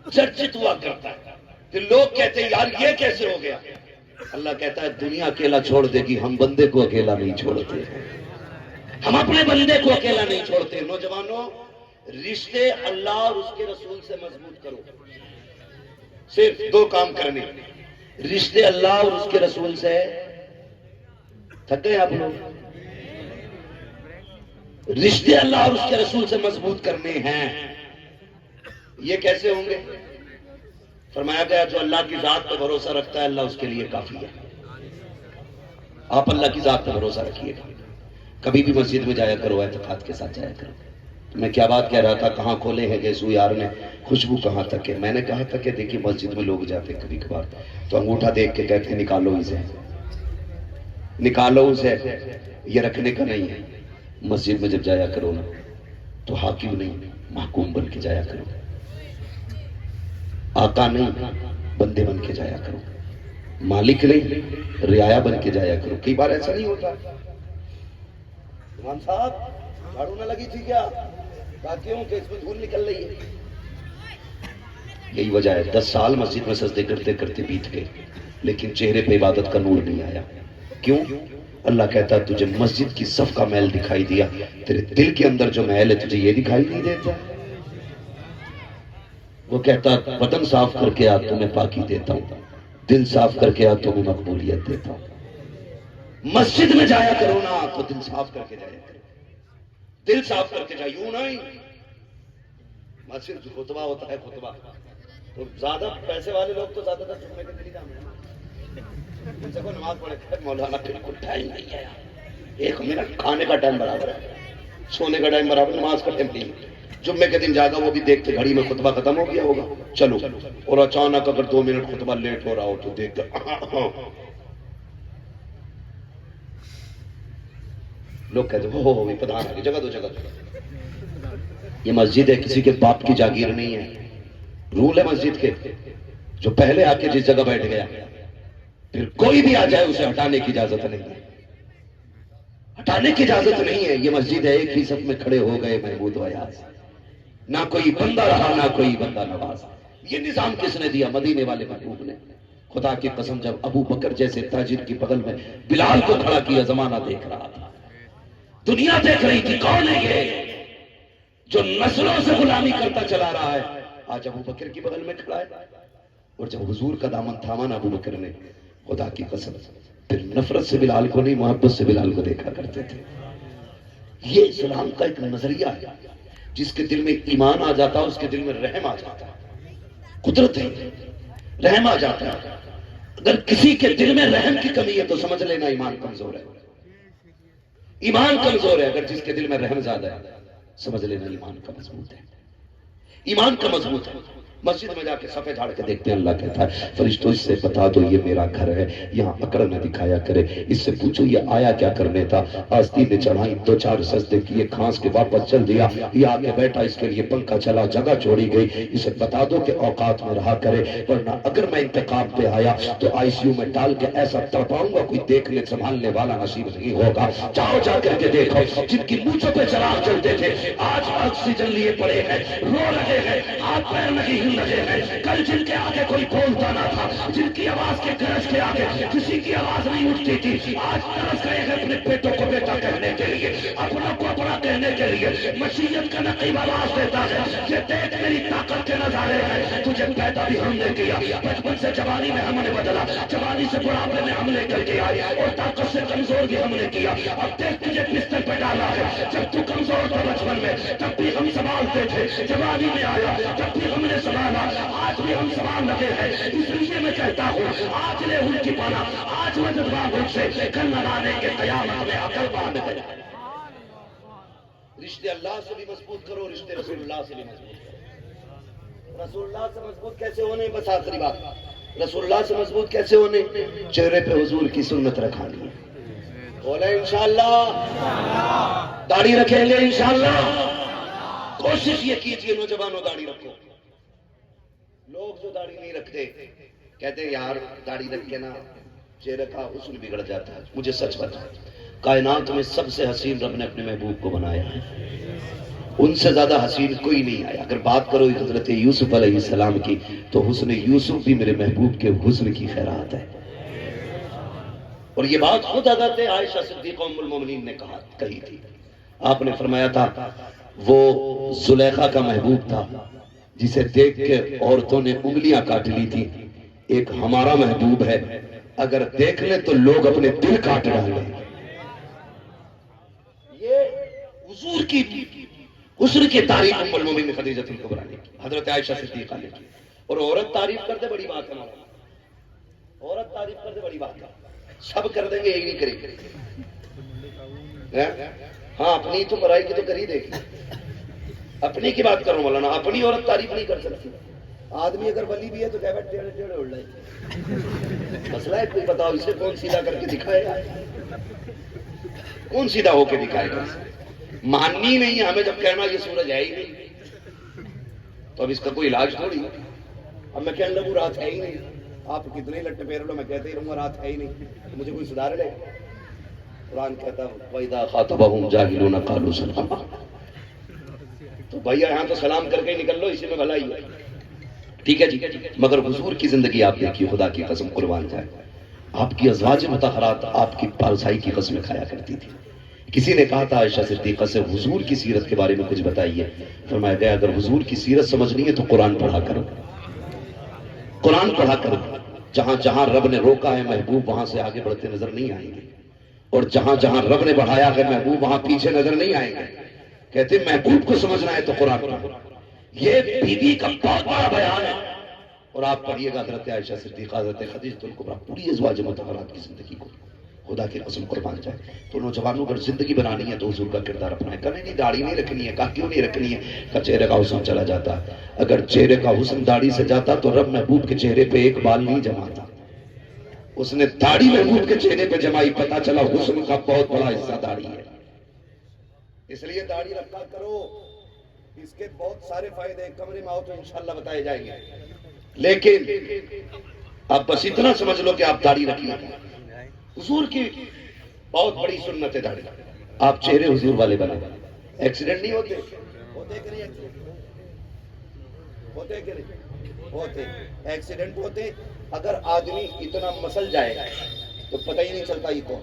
چرچت ہوا کرتا ہے. پھر لوگ کہتے ہیں یار یہ کیسے ہو گیا؟ اللہ کہتا ہے دنیا اکیلا چھوڑ دے گی، ہم بندے کو اکیلا نہیں چھوڑتے، ہم اپنے بندے کو اکیلا نہیں چھوڑتے. نوجوانوں، رشتے اللہ اور اس کے رسول سے مضبوط کرو. صرف دو کام کرنے، رشتے اللہ اور اس کے رسول سے. تھک گئے آپ لوگ؟ رشتے اللہ اور اس کے رسول سے مضبوط کرنے ہیں. یہ کیسے ہوں گے؟ فرمایا گیا جو اللہ کی ذات پہ بھروسہ رکھتا ہے اللہ اس کے لیے کافی ہے. آپ اللہ کی ذات پہ بھروسہ رکھیے گا. کبھی بھی مسجد میں جایا کرو، اعتقاد کے ساتھ جایا کرو. میں کیا بات کہہ رہا تھا، کہاں کھولے ہیں گیسو یار نے، خوشبو کہاں تک ہے. میں نے کہا تھا کہ دیکھیے مسجد میں لوگ جاتے ہیں کبھی کبھار تو انگوٹھا دیکھ کے کہتے ہیں نکالو اسے، نکالو اسے، یہ رکھنے کا نہیں ہے. مسجد میں جب جایا کرو نا تو حاکم نہیں محکوم بن کے جایا کرو، آقا نہیں بندے بن کے جایا کرو، مالک نہیں رعایا بن کے جایا کرو. کئی بار ایسا نہیں ہوتا. امام صاحب جھاڑو نہ لگی تھی کیا؟ کیوں کہ اس میں دھول نکل رہی ہے. یہی وجہ ہے 10 سال مسجد میں سجدے کرتے کرتے بیت گئے لیکن چہرے پہ عبادت کا نور نہیں آیا. کیوں؟ اللہ کہتا ہے تجھے مسجد کی صف کا میل دکھائی دیا، تیرے دل کے اندر جو میل ہے تجھے یہ دکھائی نہیں دیتا. وہ کہتا بدن صاف کر کے آ تمہیں پاکی دیتا ہوں، دل صاف کر کے آ تمہیں مقبولیت دیتا ہوں. مسجد میں جایا کرو نا تو دل صاف کر کے جایا کرو، دل صاف کر کے جائے. یوں نہیں مسجد خطبہ ہوتا ہے، خطبہ تو زیادہ پیسے والے لوگ تو زیادہ تر جمعے کے دن ہی جاتے ہیں. ان سے کو نماز پڑھے مولانا بالکل ٹائم نہیں ہے، 1 منٹ کھانے کا ٹائم برابر ہے، سونے کا ٹائم برابر، نماز کا ٹائم نہیں. جمعے کے دن جاگا وہ بھی دیکھتے گھڑی میں خطبہ ختم ہو گیا ہوگا چلو، اور اچانک اگر 2 منٹ خطبہ لیٹ ہو رہا ہو تو دیکھ لوگ کہتے ہیں ہو پردھان آگے جگہ دو جگہ دو. یہ مسجد ہے، کسی کے باپ کی جاگیر نہیں ہے. رول ہے مسجد کے، جو پہلے آ کے جس جگہ بیٹھ گیا پھر کوئی بھی آ جائے اسے ہٹانے کی اجازت نہیں ہے، ہٹانے کی اجازت نہیں ہے. یہ مسجد ہے، ایک ہی صف میں کھڑے ہو گئے محمود ویاض، نہ کوئی بندہ رہا نہ کوئی بندہ نواز. یہ نظام کس نے دیا؟ مدینے والے محبوب نے. خدا کی قسم جب ابو بکر جیسے تاجر کی بغل میں بلال کو کھڑا کیا، زمانہ دیکھ رہا تھا، دنیا دیکھ رہی تھی کون ہے یہ جو نسلوں سے غلامی کرتا چلا رہا ہے. آج ابو بکر کی بغل میں کھڑا ہے. اور جب حضور کا دامن تھاما نا ابو بکر نے، خدا کی قسم پھر نفرت سے بلال کو نہیں محبت سے بلال کو دیکھا کرتے تھے. یہ اسلام کا ایک نظریہ ہے، جس کے دل میں ایمان آ جاتا ہے اس کے دل میں رحم آ جاتا ہے، قدرت ہے رحم آ جاتا ہے. اگر کسی کے دل میں رحم کی کمی ہے تو سمجھ لینا ایمان کمزور ہے، ایمان کمزور ہے. اگر جس کے دل میں رحم زیادہ ہے سمجھ لینا ایمان کا مضبوط ہے، ایمان کا مضبوط ہے. مسجد میں جا کے صفے جھاڑ کے دیکھتے ہیں، اللہ کہتا ہے فرشتوں اس سے بتا دو یہ میرا گھر ہے، یہاں اکڑ نہ دکھایا کرے. اس سے پوچھو یہ آیا کیا کرنے تھا؟ آستین نے چڑھائی، 2-4 سجدے کیے، کھانس کے واپس چل دیا. یہ آگے بیٹھا، اس کے لیے پنکھا چلا، جگہ چھوڑی گئی. اسے بتا دو کہ اوقات میں رہا کرے، ورنہ اگر میں انتقام پہ آیا تو ICU میں ڈال کے ایسا تڑپاؤں گا کوئی دیکھنے سنبھالنے والا نصیب نہیں ہوگا. جاؤ جا کر کے دیکھو جن کی مونچھوں پہ چراغ جلتے تھے آج آکسیجن لیے پڑے ہیں، رو رہے ہیں، ہاتھ پیر نہیں ہل رہے ہیں. کل جن کے آگے کوئی بولتا نہ تھا، جن کی آواز کے گرج کے آگے کسی کی آواز نہیں اٹھتی تھی، آج ترس گئے ہیں اپنے بیٹوں کو بیٹا کہنے کے لیے، اپنا کو اپنا کہنے کے لیے. مشیت کا نقیب آواز دیتا ہے یہ دیکھ میری طاقت کے نظارے ہیں. تجھے پیدا بھی ہم نے کیا، بچپن سے جوانی میں ہم نے بدلا، جوانی سے بڑھاپے میں ہم نے کر کے آئے، اور طاقت سے کمزور بھی ہم نے کیا. اب دیکھ تجھے بستر پہ ڈالا ہے. جب تو کمزور تھا بچپن میں تب بھی ہم سنبھالتے تھے، جوانی میں آیا جب بھی ہم نے سنبھالا، آج بھی ہم سنبھال رہے ہیں. اس لیے میں کہتا ہوں آج لے ان کی پناہ، آج مدد مانگ ان سے، کل نہ لانے کے قیامت میں عقل باندھ گئے. رشتے اللہ سے بھی مضبوط کرو، رشتے رسول اللہ سے بھی مضبوط کرو. رسول اللہ سے مضبوط کیسے ہونے؟ بس آخری بات، رسول اللہ سے مضبوط کیسے ہونے؟ چہرے پہ حضور کی سنت رکھانی ہے. بولے انشاءاللہ. داڑھی رکھیں گے انشاءاللہ. کوشش یہ کیجئے نوجوانوں داڑھی رکھو. لوگ جو داڑھی نہیں رکھتے کہتے ہیں یار داڑھی رکھ کے نا چہرے کا حسن بگڑ جاتا ہے. مجھے سچ بتا، کائنات میں سب سے حسین رب نے اپنے محبوب کو بنایا ہے. ان سے زیادہ حسین کوئی نہیں آیا. اگر بات کرو حضرت یوسف علیہ السلام کی تو حسن یوسف بھی میرے محبوب کے حسن کی خیرات ہے. اور یہ بات خود حضرت عائشہ صدیقہ ام المومنین نے کہی تھی. آپ نے فرمایا تھا وہ زلیخا کا محبوب تھا جسے دیکھ کے عورتوں نے انگلیاں کاٹ لی تھی. ایک ہمارا محبوب ہے اگر دیکھ لیں تو لوگ اپنے دل کاٹ ڈالیں. یہ حضور کی حسن کی تعریف ام المومنین خدیجہ الکبریٰ نے کی, حضرت عائشہ صدیقہ نے کی. اور عورت تعریف کرتے بڑی بات ہے, عورت تعریف کرتے بڑی بات ہے. سب کر دیں گے, یہی نہیں کریں گے. ہاں اپنی تو برائی کی تو کر ہی دے گی. اپنی کی بات کروں مولانا, اپنی عورت تعریف نہیں کر سکتی. آدمی اگر ولی بھی ہے تو کہہ ٹیڑھے ٹیڑھے اڑ رہے. مسئلہ ہے کوئی بتاؤ, اسے کون سیدھا کر کے دکھائے گا؟ کون سیدھا ہو کے دکھائے گا؟ ماننی نہیں ہے ہمیں جب کہنا یہ سورج ہے ہی نہیں, تو اب اس کا کوئی علاج تھوڑی. اب میں کہنے لگوں رات ہے ہی نہیں, آپ کتنے لٹے پھیر لو, میں کہتے ہی رہوں گا رات ہے ہی نہیں, تو مجھے کوئی سدھار لے. قرآن کہتا وَإِذَا خَاطَبَهُمْ جَاهِلُونَ قَالُوا سَلَامًا. تو بھیا یہاں تو سلام کر کے ہی نکل لو, اسی میں بھلائی ہے. ٹھیک ہے جی. مگر حضور کی زندگی آپ دیکھیے, خدا کی قسم قربان جائے, آپ کی ازواج مطہرات آپ کی پارسائی کی قسمیں کھایا کرتی تھی. کسی نے کہا تھا عائشہ صدیقہ سے حضور کی سیرت کے بارے میں کچھ بتائیے. فرمایا گیا اگر حضور کی سیرت سمجھنی ہے تو قرآن پڑھا کرو, قرآن پڑھا کرو. جہاں جہاں رب نے روکا ہے محبوب وہاں سے آگے بڑھتے نظر نہیں آئیں گے, اور جہاں جہاں رب نے بڑھایا ہے محبوب وہاں پیچھے نظر نہیں آئیں گے. کہتے محبوب کو سمجھنا ہے تو قرآن پڑھو. یہ بیوی کا بہت بڑا بیان ہے. اور آپ پڑھیے گا حضرت عائشہ صدیقہ, حضرت خدیجہ الکبریٰ, پوری ازواج مطہرات کی زندگی کو, خدا کی قسم قربان جائے. تو نوجوانوں اگر زندگی بنانی ہے تو حضور کا کردار اپنائیں. کہنے نہیں داڑھی نہیں رکھنی ہے, کہا کیوں نہیں رکھنی ہے؟ کہ چہرے کا حسن چلا جاتا. اگر چہرے کا حسن داڑھی سے جاتا تو رب محبوب کے چہرے پہ ایک بال نہیں جماتا. اس نے داڑھی محبوب کے چہرے پہ جمائی, پتا چلا حسن کا بہت بڑا حصہ داڑھی ہے. اس لیے داڑھی رکھا کرو, اس کے بہت سارے فائدے ہیں. کمرے میں آؤ تو انشاءاللہ بتائے جائیں گے. لیکن اب بس اتنا سمجھ لو کہ آپ داڑھی رکھیے. حضور کی بہت بڑی سنت ہے داڑھی. آپ چہرے حضور والے بنے. ایکسیڈنٹ نہیں ہوتے, ہوتے کہ نہیں, ہوتے کہ نہیں ہوتے, ایکسیڈنٹ ہوتے. اگر آدمی اتنا مسل جائے تو پتہ ہی نہیں چلتا یہ کون,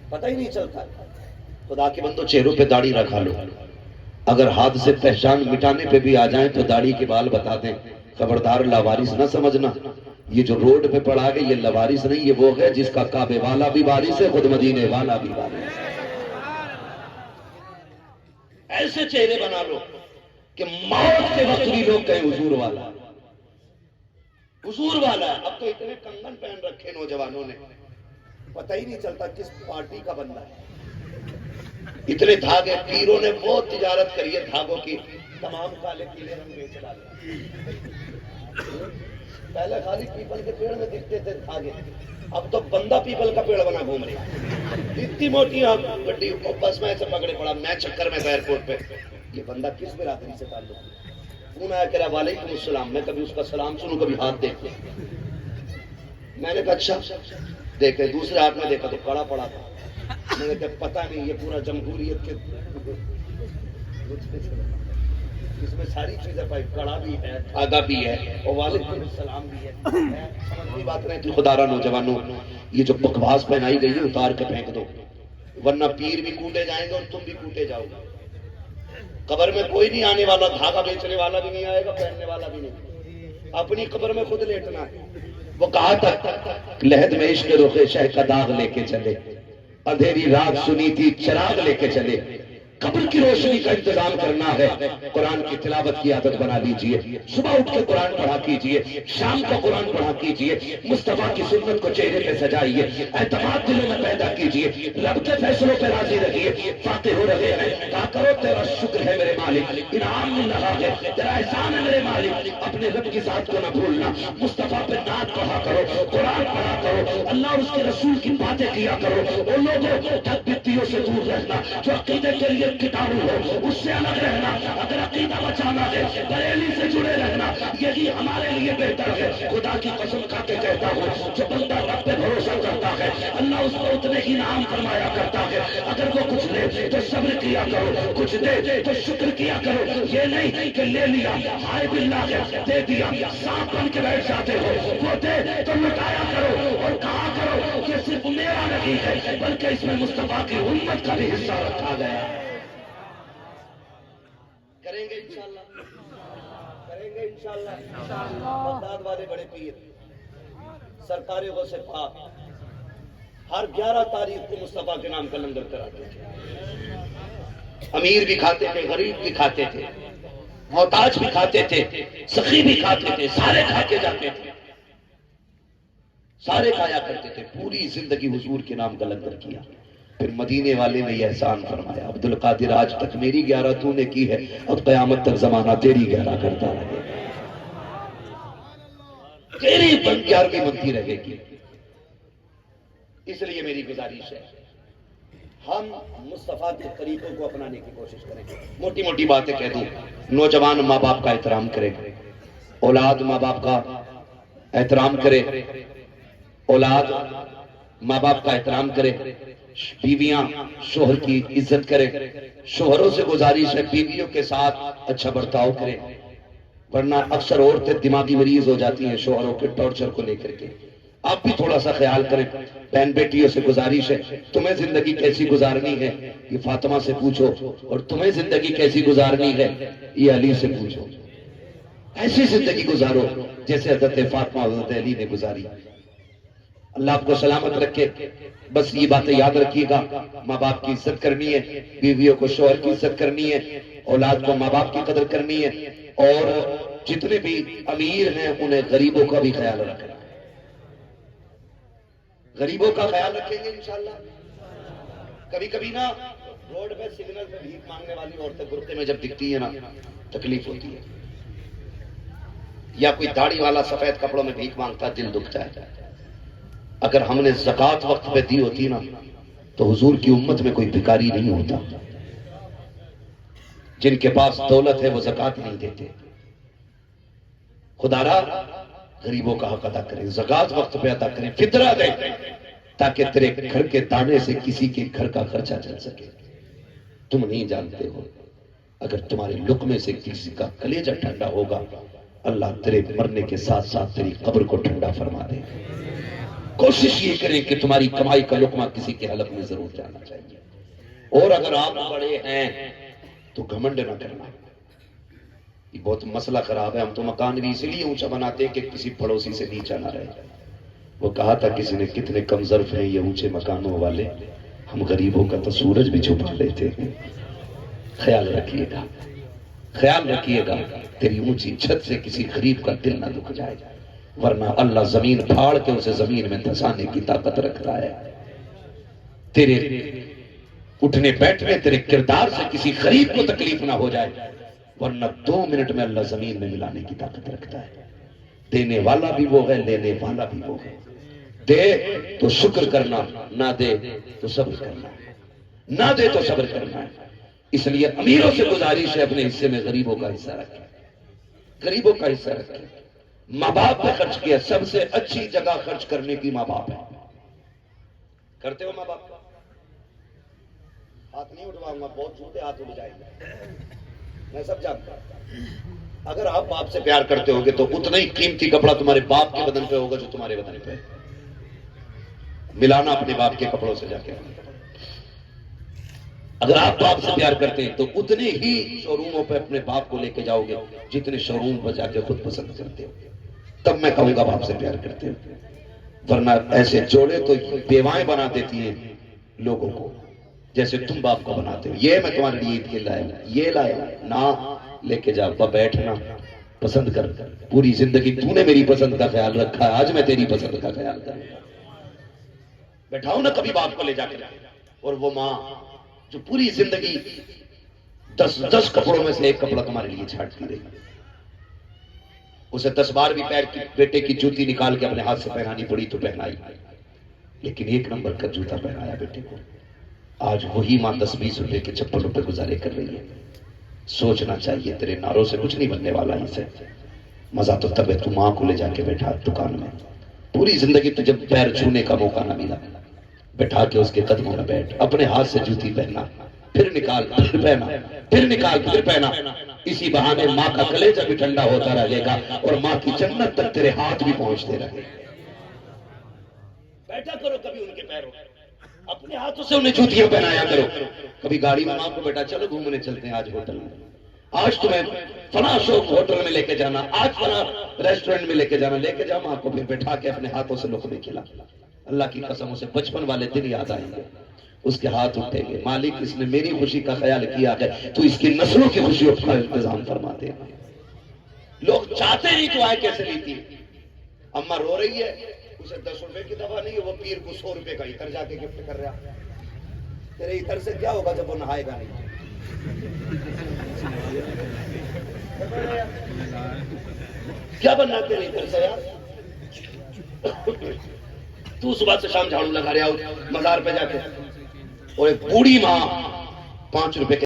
پتہ ہی نہیں چلتا. خدا کے بندو چہروں پہ داڑھی رکھا لو. اگر ہاتھ سے پہچان مٹانے پہ بھی آ جائیں تو داڑھی کے بال بتا دیں. خبردار لاوارث نہ سمجھنا, یہ جو روڈ پہ پڑا گیا یہ لاوارث نہیں, یہ وہ ہے جس کا کعبے والا بھی وارث ہے, خود مدینے والا بھی وارث ہے. ایسے چہرے بنا لو کہ موت کے وقت بھی لوگ کہیں حضور والا, حضور والا. اب تو اتنے کنگن پہن رکھے نوجوانوں نے, پتہ ہی نہیں چلتا کس پارٹی کا بندہ ہے. اتنے دھاگے, پیروں نے بہت تجارت کری ہے دھاگوں کی, تمام کالے پیلے رنگ بیچ ڈالے. پہلے خالی پیپل کے پیڑ میں دکھتے تھے دھاگے, اب تو بندہ پیپل کا پیڑ بنا گھوم رہا. اتنی موٹی گڈی بس میں ایسے پکڑے پڑا, میں چکر میں ایئرپورٹ پہ, یہ بندہ کس برادری سے تعلق ہے؟ فون آیا, کہہ رہا وعلیکم السلام. میں کبھی اس کا سلام سنوں, کبھی ہاتھ دیکھ لوں. میں نے کہا اچھا دیکھے, دوسرے ہاتھ میں دیکھا تو کڑا پڑا تھا. میں نے کہا پتہ نہیں یہ پورا جمہوریت کے, اس میں ساری چیزیں پائی, کڑا بھی ہے, دھاگا بھی ہے, اور وعلیکم السلام بھی ہے. سمجھ بات نہیں تھی. خدا را نوجوانوں, یہ جو بکواس پہنائی گئی ہے اتار کے پھینک دو, ورنہ پیر بھی کوٹے جائیں گے اور تم بھی کوٹے جاؤ گے. قبر میں کوئی نہیں آنے والا, دھاگا بیچنے والا بھی نہیں آئے گا, پہننے والا بھی نہیں. اپنی قبر میں خود لیٹنا ہے. وہ کہا تھا لحد میں عشق رخ شہ کا داغ لے کے چلے, اندھیری رات سنی تھی چراغ لے کے چلے. قبر کی روشنی کا انتظام کرنا ہے, قرآن کی تلاوت کی عادت بنا لیجئے. صبح اٹھ کے قرآن پڑھا کیجئے, شام کو قرآن پڑھا کیجئے. مصطفیٰ کی سنت کو چہرے پہ سجائیے, اعتماد دلوں میں پیدا کیجئے. رب کے فیصلوں پہ راضی رہیے. فاتح ہو رہے ہیں, کہا کرو تیرا شکر ہے میرے مالک, انعام مل رہا ہے, تیرا احسان ہے میرے مالک. اپنے رب کی ذات کو نہ بھولنا, مصطفیٰ پہ نعت پڑھا کرو, قرآن پڑھا کرو, اللہ اور اس کے رسول کی باتیں کیا کرو. اور لوگوں ٹھگ بتیوں سے دور رہنا جو عقیدے کے لیے کٹاڑو ہو اس سے الگ رہنا، اگر عقیدہ بچانا ہے بریلی سے جڑے رہنا، یہی ہمارے لیے بہتر ہے۔ خدا کی قسم کھا کے کہتا ہوں، جو بندہ رب پہ بھروسہ کرتا ہے اللہ اس کو اتنے ہی انعام فرمایا کرتا ہے۔ اگر وہ کچھ دے تو صبر کیا کرو، کچھ دے تو شکر کیا کرو، یہ نہیں کہ لے لیا ہائے باللہ ہے دے دیا سانپ بن کے بیٹھ جاتے ہو۔ وہ دے تو لٹایا کرو اور کہا کرو کہ صرف میرا نہیں ہے بلکہ اس میں مصطفیٰ کی امت کا بھی حصہ رکھا گیا ہے۔ کریں گے انشاءاللہ، کریں گے انشاءاللہ۔ بغداد والے بڑے پیر سرکار غوث پاک ہر 11 تاریخ کو مصطفیٰ کے نام کا لنگر کراتے تھے۔ امیر بھی کھاتے تھے، غریب بھی کھاتے تھے، محتاج بھی کھاتے تھے، سخی بھی کھاتے تھے، سارے کھا کے جاتے تھے، سارے کھایا کرتے تھے۔ پوری زندگی حضور کے نام کا لنگر کیا۔ پھر مدینے والے نے یہ احسان فرمایا، عبد القادر آج تک میری 11 تو نے کی ہے، اب قیامت تک زمانہ تیری 11 کرتا رہے گا، تیری 11ویں بنتی رہے گی۔ اس لیے میری گزارش ہے ہم مصطفیٰ کے طریقوں کو اپنانے کی کوشش کریں۔ موٹی موٹی باتیں کہہ دوں، نوجوان ماں باپ کا احترام کرے، اولاد ماں باپ کا احترام کرے، اولاد ماں باپ کا احترام کرے، بیویاں شوہر کی عزت کرے، شوہروں سے گزارش ہے بیویوں کے ساتھ اچھا برتاؤ کرے، ورنہ اکثر عورتیں دماغی مریض ہو جاتی ہیں شوہروں کے ٹارچر کو لے کر کے۔ آپ بھی تھوڑا سا خیال کریں۔ بہن بیٹیوں سے گزارش ہے، تمہیں زندگی کیسی گزارنی ہے یہ فاطمہ سے پوچھو، اور تمہیں زندگی کیسی گزارنی ہے یہ علی سے پوچھو۔ ایسی زندگی گزارو جیسے حضرت فاطمہ حضرت علی نے گزاری۔ اللہ آپ کو سلامت رکھے۔ بس یہ باتیں یاد رکھیے گا، ماں باپ کی عزت کرنی ہے، بیویوں کو شوہر کی عزت کرنی ہے، اولاد کو ماں باپ کی قدر کرنی ہے، اور جتنے بھی امیر ہیں انہیں غریبوں کا بھی خیال رکھنا ہے۔ غریبوں کا خیال رکھیں گے انشاءاللہ۔ کبھی کبھی نا روڈ پہ سگنل پہ بھیک مانگنے والی عورتیں برقعے میں جب دکھتی ہیں نا تکلیف ہوتی ہے، یا کوئی داڑھی والا سفید کپڑوں میں بھیک مانگتا ہے دل دکھتا ہے۔ اگر ہم نے زکوٰۃ وقت پہ دی ہوتی نا تو حضور کی امت میں کوئی بھکاری نہیں ہوتا۔ جن کے پاس دولت ہے وہ زکوٰۃ نہیں دیتے۔ خدا را غریبوں کا حق ادا کریں، زکوٰۃ وقت پہ ادا کریں، فطرہ دیں تاکہ تیرے گھر کے دانے سے کسی کے گھر کا خرچہ چل سکے۔ تم نہیں جانتے ہو اگر تمہارے لقمے سے کسی کا کلیجہ ٹھنڈا ہوگا اللہ تیرے مرنے کے ساتھ ساتھ تیری قبر کو ٹھنڈا فرما دے گا۔ کوشش یہ کریں کہ تمہاری کمائی کا لقمہ کسی کے حلق میں ضرور جانا چاہیے۔ اور اگر آپ بڑے ہیں تو گھمنڈ نہ کرنا، یہ بہت مسئلہ خراب ہے۔ ہم تو مکان بھی اسی لیے اونچا بناتے ہیں کہ کسی پڑوسی سے نیچا نہ رہے۔ وہ کہا تھا کسی نے کتنے کم ظرف ہیں یہ اونچے مکانوں والے، ہم غریبوں کا تو سورج بھی چھپا لیتے ہیں۔ خیال رکھیے گا، خیال رکھیے گا تیری اونچی چھت سے کسی غریب کا دل نہ دکھ جائے، ورنہ اللہ زمین پھاڑ کے اسے زمین میں دھسانے کی طاقت رکھتا ہے۔ تیرے اٹھنے بیٹھنے تیرے کردار سے کسی غریب کو تکلیف نہ ہو جائے، ورنہ 2 منٹ میں اللہ زمین میں ملانے کی طاقت رکھتا ہے۔ دینے والا بھی وہ ہے، لینے والا بھی وہ ہے۔ دے تو شکر کرنا، نہ دے تو صبر کرنا، نہ دے تو صبر کرنا ہے۔ اس لیے امیروں سے گزارش ہے اپنے حصے میں غریبوں کا حصہ رکھیں، غریبوں کا حصہ رکھیں۔ ماں باپ پہ خرچ کیا، سب سے اچھی جگہ خرچ کرنے کی ماں باپ ہے۔ کرتے ہو ماں باپ کا؟ ہاتھ نہیں اٹھواؤں گا، بہت جھوٹے ہاتھ اٹھ جائیں گے، میں سب جانتا ہوں۔ اگر آپ باپ سے پیار کرتے ہوگے تو اتنا ہی قیمتی کپڑا تمہارے باپ کے بدن پہ ہوگا جو تمہارے بدن پہ ہے۔ ملانا اپنے باپ کے کپڑوں سے جا کے۔ اگر آپ باپ سے پیار کرتے ہیں تو اتنے ہی شو روموں پہ اپنے باپ کو لے کے جاؤ گے جتنے شو روم پہ جا کے خود پسند کرتے ہو، تب میں کہوں گا باپ سے پیار کرتے ہو۔ ورنہ ایسے جوڑے تو بیوائیں بنا دیتی ہیں لوگوں کو جیسے تم باپ کو بناتے ہو۔ یہ میں تمہارے لیے عید کے لائے، یہ لائے نہ لے کے جا، بیٹھنا پسند کر، پوری زندگی تو نے میری پسند کا خیال رکھا ہے، آج میں تیری پسند کا خیال کروں گا۔ بیٹھاؤ نا کبھی باپ کو لے جا کے، اور وہ ماں جو پوری زندگی 10 کپڑوں میں سے ایک کپڑا تمہارے لیے چھاٹتی رہی، اسے 10 بار بھی پیر کی بیٹے کی جوتی نکال کے اپنے ہاتھ سے پہنانی پڑی تو پہنائی، لیکن 1 نمبر کا جوتا پہنایا بیٹے کو۔ آج وہی ماں 10-20 روپے کے 56 روپے گزارے کر رہی ہے. سوچنا چاہیے تیرے نعروں سے کچھ نہیں بننے والا ہی سے. مزہ تو تب ہے تو ماں کو لے جا کے بیٹھا دکان میں. پوری زندگی تو جب پیر چھونے کا موقع نہ ملا بیٹھا کے اس کے قدموں میں بیٹھ, اپنے ہاتھ سے جوتی پہنا, پھر نکال پھر پہنا, پھر نکال پھر پہنا. اسی بہانے ماں کا کلیجہ بھی ٹھنڈا ہوتا رہے گا اور ماں کی جنت تک تیرے ہاتھ بھی پہنچتے رہے. بیٹھا کرو کبھی ان کے پیروں, اپنے ہاتھوں سے انہیں جوتیاں پہنایا کرو. کبھی گاڑی میں ماں کو بیٹا چلو گھومنے چلتے ہیں آج ہوٹل میں, آج تمہیں فلاں شوق ہوٹل میں لے کے جانا, آج فلاں ریسٹورنٹ میں لے کے جانا, لے کے جا ماں کو, پھر بٹھا کے اپنے ہاتھوں سے لقمے کھلا. اللہ کی قسم اسے بچپن والے دن یاد آئیں گے. اس کے ہاتھ اٹھیں گے, مالک اس نے میری خوشی کا خیال کیا ہے تو اس کی نسلوں کی خوشی کا انتظام فرماتے ہیں. لوگ چاہتے نہیں تو آئے کیسے لیتی. اماں رو رہی ہے, اسے 10 روپے کی دوا نہیں ہے, وہ پیر کو 100 روپے کا عطر جا کے گفٹ کر رہا. تیرے عطر سے کیا ہوگا جب وہ نہائے گا نہیں؟ کیا بننا تیرے عطر سے یار؟ تو صبح سے شام جھاڑو لگا رہا ہو مزار پہ جا کے, اور ایک بوڑھی ماں 5 روپے